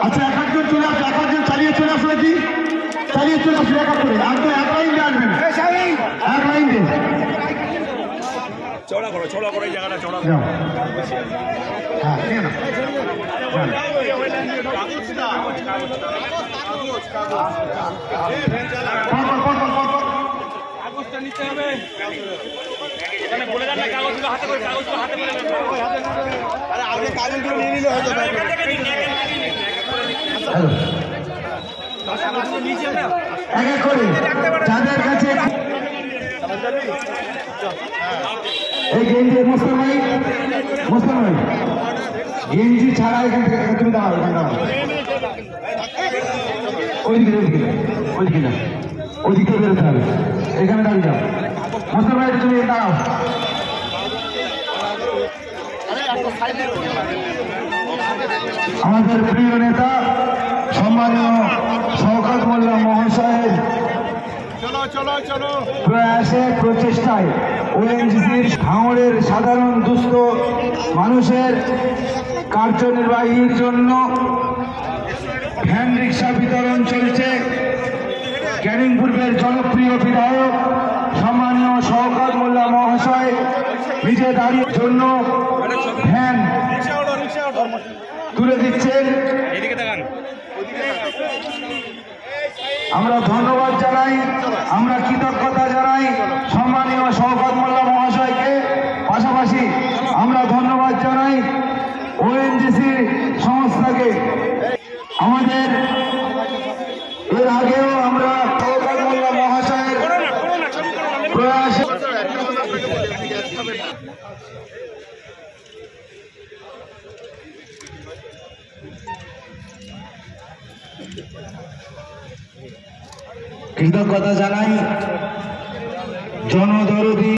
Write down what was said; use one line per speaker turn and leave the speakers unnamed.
আচ্ছা এক একজন চলে আসবে, এক একজন চালিয়ে চলে আসবে কি চালিয়ে চলে আসবে এক এক করে, একদম এক লাইন দিয়ে আসবেন, এক লাইন দিয়ে
চড়া করো এই জায়গাটা চড়া
যাও। হ্যাঁ ঠিক না
কাগজটা নিতে হবে, এখানে বলে দেন না কাগজগুলো হাতে করে, কাগজগুলো হাতে করে আরে আগে কাগজগুলো নিয়ে নিলে হয়ে যাবে।
এক এক করে যাদের কাছে এই গেঞ্জি মুসলমান গেঞ্জি ছাড়া এখান থেকে তুমি দাঁড়াও, এখানে দাঁড়াও, ওইদিকে বেরোতে হবে, এখানে দাঁড়িয়ে যাও মুসলমান, তুমি দাঁড়াও। আমাদের প্রিয় নেতা সম্মানীয় শওকত মোল্লা মহাশয়ের প্রয়াসে প্রচেষ্টায় ওএনজিসির ভাঙড়ের সাধারণ দুস্থ মানুষের কার্যনির্বাহীর জন্য ভ্যান রিক্সা বিতরণ চলছে। ক্যানিং পূর্বের জনপ্রিয় বিধায়ক সম্মানীয় শওকত মোল্লা মহাশয় নিজে দাঁড়িয়ে জন্য ভ্যান তুলে দিচ্ছেন। আমরা ধন্যবাদ জানাই, আমরা কৃতজ্ঞতা জানাই সম্মানীয় শওকত মোল্লা মহাশয়কে, পাশাপাশি আমরা ধন্যবাদ জানাই ওএনজিসি সংস্থাকে। আমাদের এর আগেও আমরা শওকত মোল্লা মহাশয়ের প্রয়াসে কৃতজ্ঞতা জানাই জনদরদী